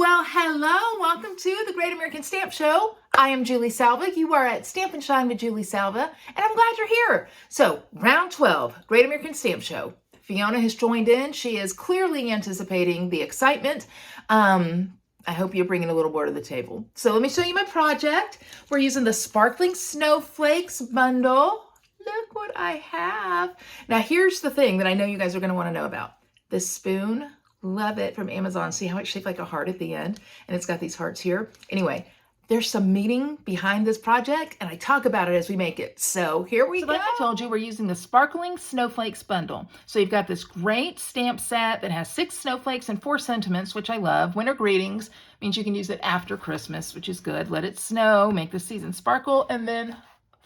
Well, hello, welcome to the Great American Stamp Show. I am Julie Salva. You are at Stampin' Shine with Julie Salva, and I'm glad you're here. So, round 12, Great American Stamp Show. Fiona has joined in. She is clearly anticipating the excitement. I hope you're bringing a little more to the table. So let me show you my project. We're using the Sparkling Snowflakes bundle. Look what I have. Now, here's the thing that I know you guys are going to want to know about. This spoon. Love it, from Amazon. See how it's shaped like a heart at the end? And it's got these hearts here. Anyway, there's some meaning behind this project, and I talk about it as we make it. So here we go. Like I told you, we're using the Sparkling Snowflakes bundle. So you've got this great stamp set that has 6 snowflakes and 4 sentiments, which I love. Winter greetings means you can use it after Christmas, which is good. Let it snow, make the season sparkle, and then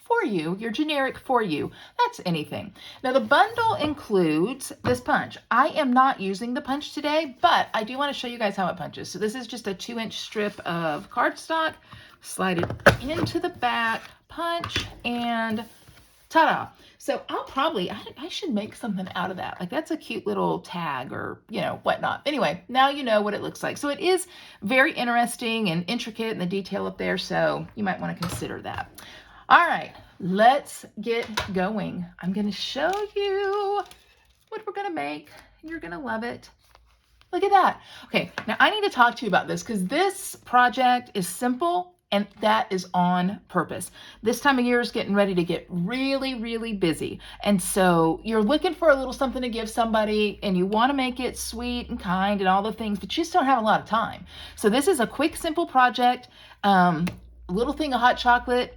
for you, your generic for you. That's anything. Now the bundle includes this punch. I am not using the punch today, but I do want to show you guys how it punches. So this is just a 2-inch strip of cardstock. Slide it into the back, punch, and ta-da. So I'll probably, I should make something out of that. Like that's a cute little tag or, you know, whatnot. Anyway, now you know what it looks like. So it is very interesting and intricate in the detail up there. So you might want to consider that. All right, let's get going. I'm going to show you what we're going to make. You're going to love it. Look at that. Okay, now I need to talk to you about this because this project is simple and that is on purpose. This time of year is getting ready to get really, really busy. And so you're looking for a little something to give somebody and you want to make it sweet and kind and all the things, but you just don't have a lot of time. So this is a quick, simple project. A little thing of hot chocolate.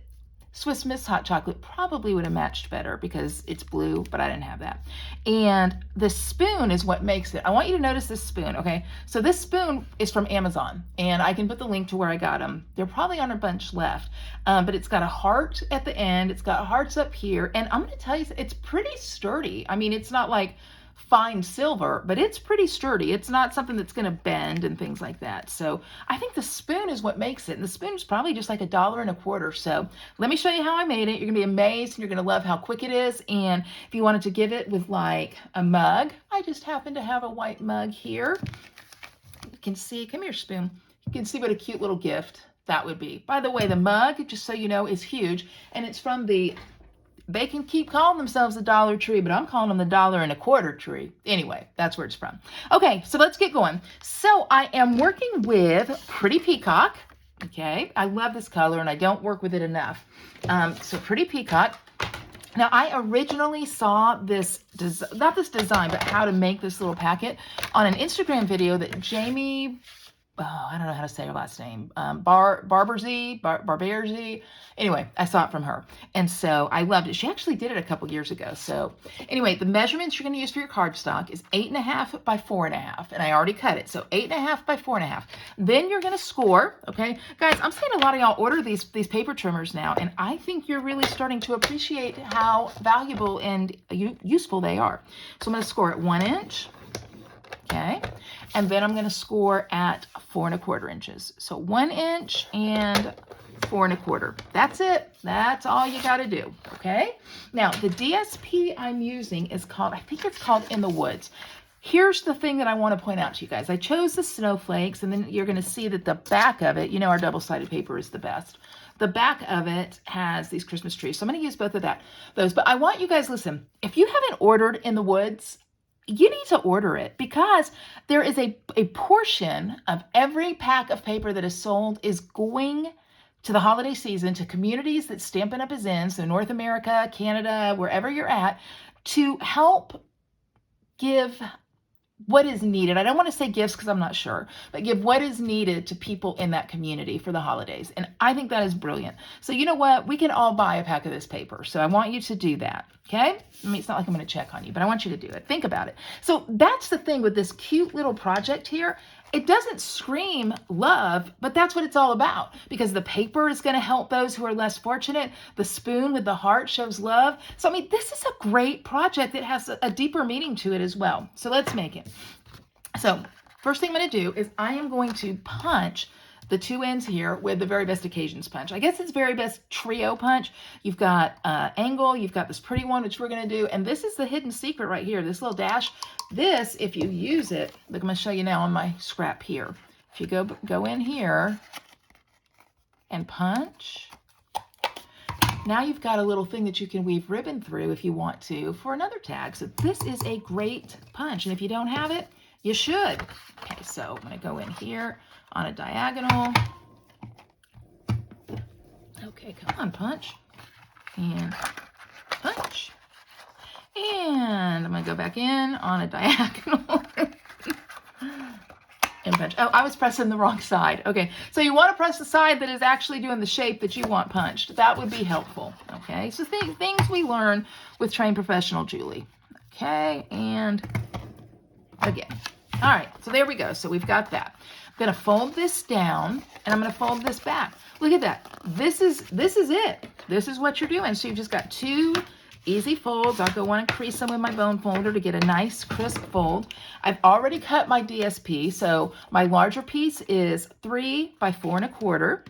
Swiss Miss hot chocolate probably would have matched better because it's blue, but I didn't have that. And the spoon is what makes it. I want you to notice this spoon, okay? So this spoon is from Amazon, and I can put the link to where I got them. They're probably on a bunch left, but it's got a heart at the end. It's got hearts up here, and I'm going to tell you, it's pretty sturdy. I mean, it's not like fine silver, but it's pretty sturdy. It's not something that's going to bend and things like that. So I think the spoon is what makes it. And the spoon is probably just like $1.25. So let me show you how I made it. You're going to be amazed and you're going to love how quick it is. And if you wanted to give it with like a mug, I just happen to have a white mug here. You can see, come here, spoon. You can see what a cute little gift that would be. By the way, the mug, just so you know, is huge. And it's from the They can keep calling themselves the Dollar Tree, but I'm calling them the $1.25 tree. Anyway, that's where it's from. Okay, so let's get going. So I am working with Pretty Peacock. Okay, I love this color and I don't work with it enough. So Pretty Peacock. Now I originally saw this, not this design, but how to make this little packet on an Instagram video that Jamie, I don't know how to say her last name, Barberzy. Anyway, I saw it from her. And so I loved it. She actually did it a couple years ago. So anyway, the measurements you're going to use for your cardstock is 8.5 by 4.5. And I already cut it. So 8.5 by 4.5. Then you're going to score. Okay. Guys, I'm seeing a lot of y'all order these paper trimmers now. And I think you're really starting to appreciate how valuable and useful they are. So I'm going to score at 1 inch. Okay, and then I'm going to score at 4.25 inches. So 1 inch and 4.25. That's it. That's all you got to do. Okay. Now the DSP I'm using is called, I think it's called In the Woods. Here's the thing that I want to point out to you guys. I chose the snowflakes, and then you're going to see that the back of it, you know, our double-sided paper is the best. The back of it has these Christmas trees. So I'm going to use both of those. But I want you guys, listen, if you haven't ordered In the Woods, you need to order it because there is a portion of every pack of paper that is sold is going to the holiday season, to communities that Stampin' Up! Is in, so North America, Canada, wherever you're at, to help give what is needed. I don't want to say gifts because I'm not sure, but give what is needed to people in that community for the holidays. And I think that is brilliant. So you know what? We can all buy a pack of this paper. So I want you to do that. Okay? I mean, it's not like I'm going to check on you, but I want you to do it. Think about it. So that's the thing with this cute little project here. It doesn't scream love, but that's what it's all about because the paper is going to help those who are less fortunate. The spoon with the heart shows love. So, I mean, this is a great project that has a deeper meaning to it as well. So let's make it. So first thing I'm going to do is I am going to punch the 2 ends here with the Very Best Occasions punch. I guess it's Very Best Trio punch. You've got angle, you've got this pretty one, which we're going to do. And this is the hidden secret right here, this little dash. This, if you use it, look, I'm going to show you now on my scrap here. if you go in here and punch, now you've got a little thing that you can weave ribbon through if you want to for another tag. So this is a great punch. And if you don't have it, you should. Okay, so I'm going to go in here on a diagonal. Okay, come on, punch. And punch. And I'm going to go back in on a diagonal. And punch. Oh, I was pressing the wrong side. Okay, so you want to press the side that is actually doing the shape that you want punched. That would be helpful. Okay, so things we learn with trained professional Julie. Okay, and again. All right, so there we go. So we've got that. I'm going to fold this down, and I'm going to fold this back. Look at that. This is it. This is what you're doing. So you've just got two easy folds. I'll go on and crease them with my bone folder to get a nice crisp fold. I've already cut my DSP, so my larger piece is 3 by 4 1/4.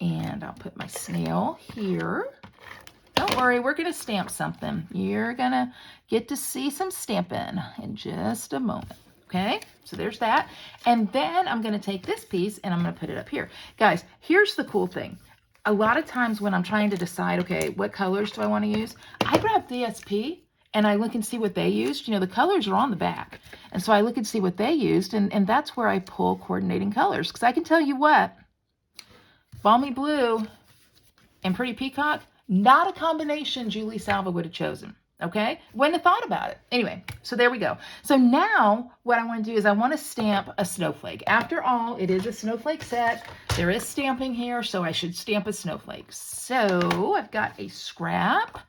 And I'll put my snail here. Don't worry, we're going to stamp something. You're going to get to see some stamping in just a moment. Okay, so there's that. And then I'm going to take this piece and I'm going to put it up here. Guys, here's the cool thing. A lot of times when I'm trying to decide, okay, what colors do I want to use? I grab DSP and I look and see what they used. You know, the colors are on the back. And so I look and see what they used. And that's where I pull coordinating colors. Because I can tell you what, Balmy Blue and Pretty Peacock, not a combination Julie Salva would have chosen. Okay, wouldn't have thought about it. Anyway, so there we go. So now what I want to do is I want to stamp a snowflake. After all, it is a snowflake set. There is stamping here, so I should stamp a snowflake. So I've got a scrap.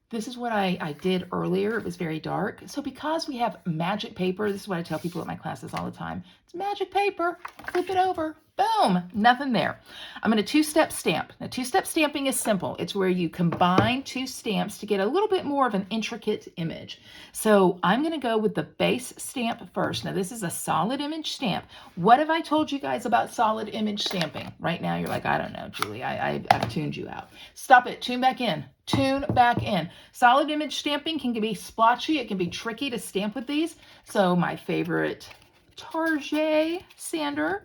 This is what I did earlier. It was very dark. So because we have magic paper, this is what I tell people at my classes all the time. It's magic paper. Flip it over. Boom, nothing there. I'm going to two-step stamp. Now, two-step stamping is simple. It's where you combine two stamps to get a little bit more of an intricate image. So I'm going to go with the base stamp first. Now, this is a solid image stamp. What have I told you guys about solid image stamping? Right now, you're like, I don't know, Julie. I've tuned you out. Stop it. Tune back in. Tune back in. Solid image stamping can be splotchy. It can be tricky to stamp with these. So my favorite Target sander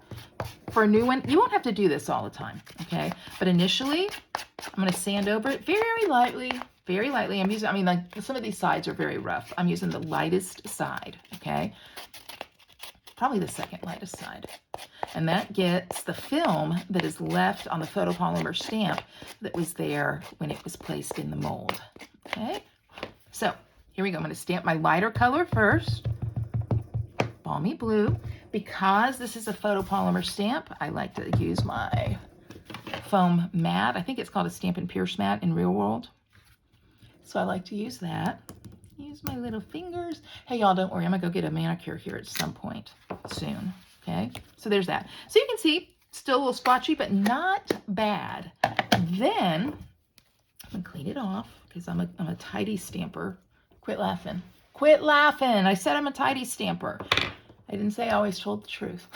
for a new one. You won't have to do this all the time, okay? But initially, I'm going to sand over it very lightly, very lightly. I'm using, I mean, like some of these sides are very rough. I'm using the lightest side, okay? Probably the second lightest side. And that gets the film that is left on the photopolymer stamp that was there when it was placed in the mold, okay? So here we go. I'm going to stamp my lighter color first. Balmy Blue. Because this is a photopolymer stamp, I like to use my foam mat. I think it's called a Stampin' Pierce mat in real world. So I like to use that. Use my little fingers. Hey, y'all, don't worry. I'm going to go get a manicure here at some point soon. Okay? So there's that. So you can see, still a little splotchy, but not bad. Then, I'm going to clean it off because I'm a tidy stamper. Quit laughing. Quit laughing. I said I'm a tidy stamper. I didn't say I always told the truth.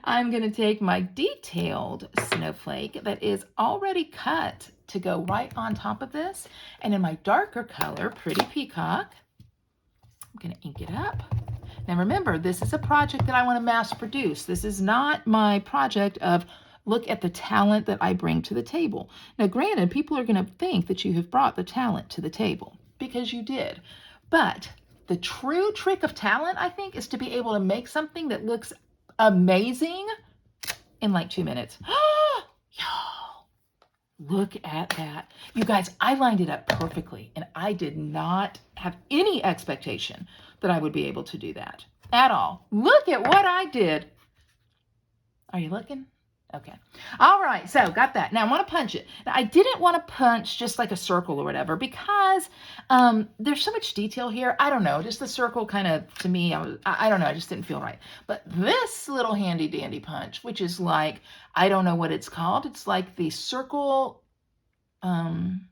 I'm going to take my detailed snowflake that is already cut to go right on top of this. And in my darker color, Pretty Peacock, I'm going to ink it up. Now remember, this is a project that I want to mass produce. This is not my project of look at the talent that I bring to the table. Now granted, people are going to think that you have brought the talent to the table because you did. But the true trick of talent, I think, is to be able to make something that looks amazing in like 2 minutes. Y'all, look at that. You guys, I lined it up perfectly, and I did not have any expectation that I would be able to do that at all. Look at what I did. Are you looking? Okay. All right. So got that. Now I want to punch it. Now I didn't want to punch just like a circle or whatever because there's so much detail here. I don't know. Just the circle kind of, to me, I don't know. I just didn't feel right. But this little handy dandy punch, which is like, I don't know what it's called. It's like the circle, what am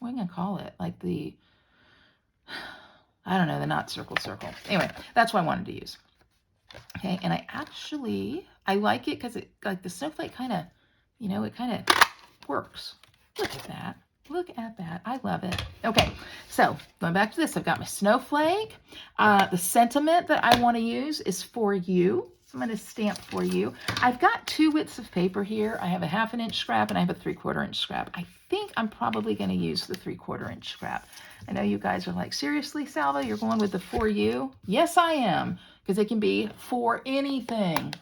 I going to call it? Like the, I don't know, the not circle. Anyway, that's what I wanted to use. Okay, and I like it because it, like the snowflake kind of, you know, it kind of works. Look at that. Look at that. I love it. Okay, so going back to this, I've got my snowflake. The sentiment that I want to use is for you. So I'm going to stamp for you. I've got 2 widths of paper here. I have a 1/2 inch scrap and I have a 3/4 inch scrap. I think I'm probably going to use the 3/4 inch scrap. I know you guys are like, seriously, Salva, you're going with the for you? Yes, I am, because it can be for anything.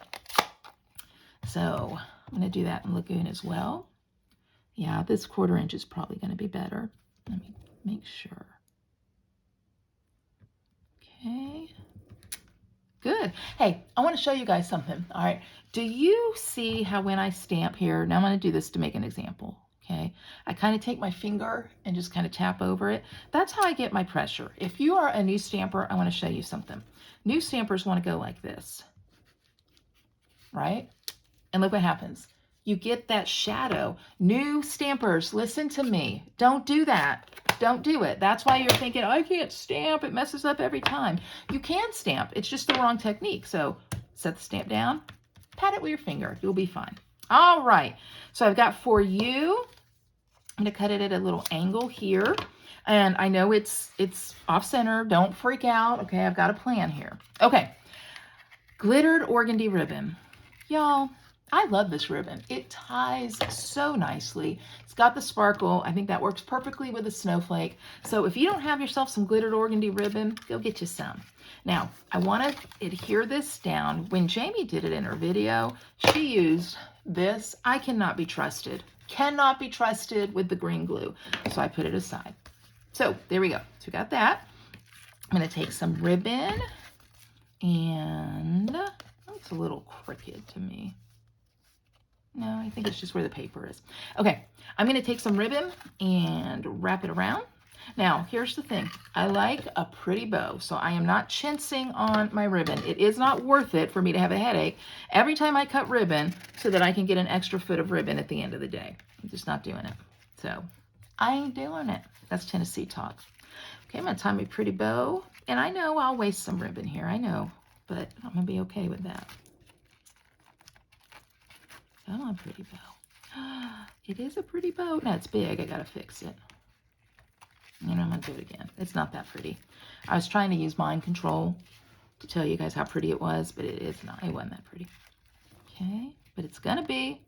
So I'm going to do that in Lagoon as well. Yeah, this 1/4 inch is probably going to be better. Let me make sure. Okay. Good. Hey, I want to show you guys something. All right. Do you see how when I stamp here, now I'm going to do this to make an example. Okay. I kind of take my finger and just kind of tap over it. That's how I get my pressure. If you are a new stamper, I want to show you something. New stampers want to go like this. Right? And look what happens. You get that shadow. New stampers, listen to me. Don't do that. Don't do it. That's why you're thinking, I can't stamp. It messes up every time. You can stamp. It's just the wrong technique. So set the stamp down. Pat it with your finger. You'll be fine. All right. So I've got for you. I'm going to cut it at a little angle here. And I know it's off center. Don't freak out. Okay, I've got a plan here. Okay. Glittered organdy ribbon. Y'all, I love this ribbon. It ties so nicely. It's got the sparkle. I think that works perfectly with a snowflake. So if you don't have yourself some glittered organdy ribbon, go get you some. Now, I want to adhere this down. When Jamie did it in her video, she used this. I cannot be trusted. Cannot be trusted with the green glue. So I put it aside. So there we go. So we got that. I'm going to take some ribbon, and it's a little crooked to me. No, I think it's just where the paper is. Okay, I'm going to take some ribbon and wrap it around. Now, here's the thing. I like a pretty bow, so I am not chincing on my ribbon. It is not worth it for me to have a headache every time I cut ribbon so that I can get an extra foot of ribbon at the end of the day. I'm just not doing it. So I ain't doing it. That's Tennessee talk. Okay, I'm going to tie my pretty bow. And I know I'll waste some ribbon here. I know, but I'm going to be okay with that. Come on, pretty bow. It is a pretty bow. No, it's big. I got to fix it. You know, I'm going to do it again. It's not that pretty. I was trying to use mind control to tell you guys how pretty it was, but it is not. It wasn't that pretty. Okay, but it's going to be.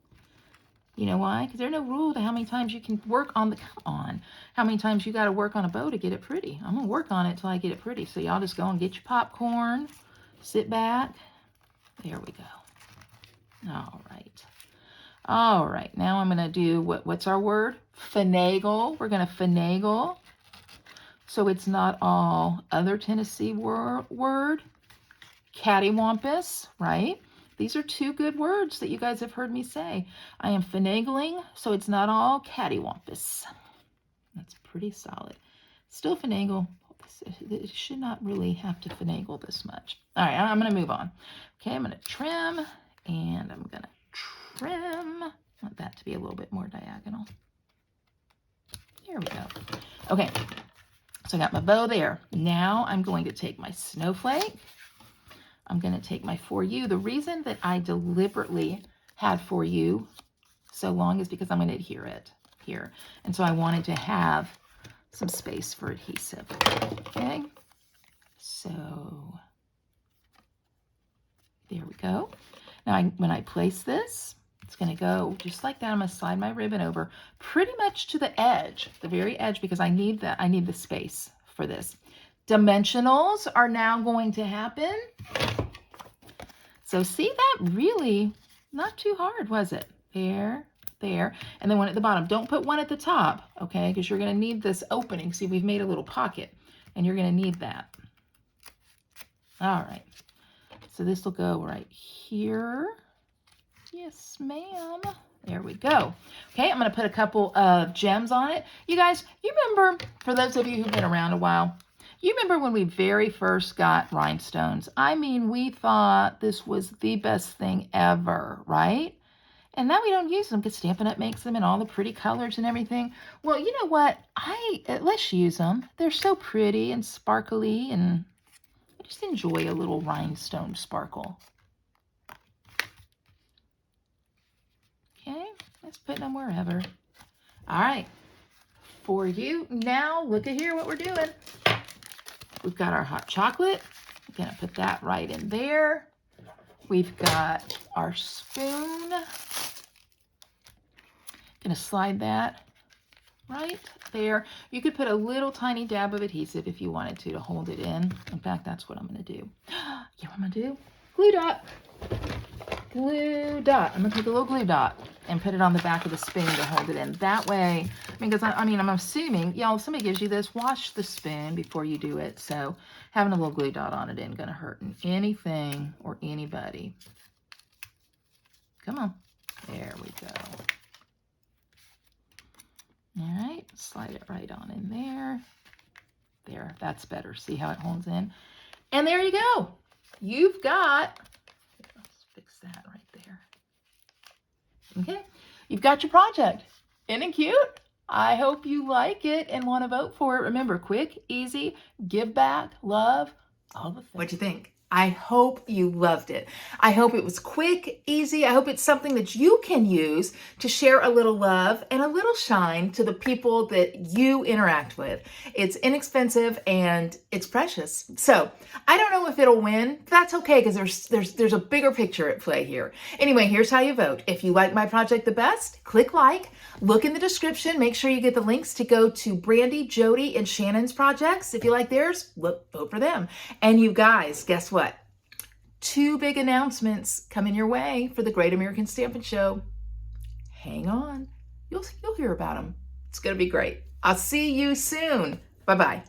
You know why? Because there's no rule to how many times you can work on the, come on, how many times you got to work on a bow to get it pretty. I'm going to work on it till I get it pretty. So y'all just go and get your popcorn, sit back. There we go. All right. All right. Now I'm going to do, what's our word? Finagle. We're going to finagle. So it's not all other Tennessee word. Cattywampus, right? These are 2 good words that you guys have heard me say. I am finagling, so it's not all cattywampus. That's pretty solid. Still finagle. It should not really have to finagle this much. All right, I'm going to move on. Okay, I'm going to trim, and I'm going to trim. I want that to be a little bit more diagonal. There we go. Okay, so I got my bow there. Now I'm going to take my snowflake. I'm going to take my for you. The reason that I deliberately had for you so long is because I'm going to adhere it here. And so I wanted to have some space for adhesive. Okay. So there we go. Now when I place this, it's going to go just like that. I'm going to slide my ribbon over pretty much to the edge, the very edge, because I need that. I need the space for this. Dimensionals are now going to happen. So see, that really not too hard, was it? There, there, and then one at the bottom. Don't put one at the top, okay, because you're going to need this opening. See, we've made a little pocket, and you're going to need that. All right, so this will go right here. Yes, ma'am. There we go. Okay, I'm going to put a couple of gems on it. You guys, you remember, for those of you who've been around a while, you remember when we very first got rhinestones? I mean, we thought this was the best thing ever, right? And now we don't use them because Stampin' Up! Makes them in all the pretty colors and everything. Well, you know what? Let's use them. They're so pretty and sparkly, and I just enjoy a little rhinestone sparkle. Okay, let's put them wherever. All right, for you. Now, look at here what we're doing. We've got our hot chocolate. I'm gonna put that right in there. We've got our spoon. Gonna slide that right there. You could put a little tiny dab of adhesive if you wanted to hold it in. In fact, that's what I'm gonna do. You know what I'm gonna do? Glue dot. Glue dot. I'm gonna take a little glue dot and put it on the back of the spoon to hold it in. That way, because I'm assuming, y'all, if somebody gives you this, wash the spoon before you do it. So having a little glue dot on it isn't gonna hurt anything or anybody. Come on. There we go. All right, slide it right on in there. There, that's better. See how it holds in? And there you go. You've got, let's fix that right there. Okay, you've got your project. Isn't it cute? I hope you like it and want to vote for it. Remember, quick, easy, give back, love, all the things. What'd you think? I hope you loved it. I hope it was quick, easy. I hope it's something that you can use to share a little love and a little shine to the people that you interact with. It's inexpensive and it's precious. So I don't know if it'll win. That's okay, because there's a bigger picture at play here. Anyway, here's how you vote. If you like my project the best, click like. Look in the description. Make sure you get the links to go to Brandy, Jody, and Shannon's projects. If you like theirs, vote for them. And you guys, guess what? 2 big announcements coming your way for the Great American Stampin' Show. Hang on. You'll hear about them. It's going to be great. I'll see you soon. Bye-bye.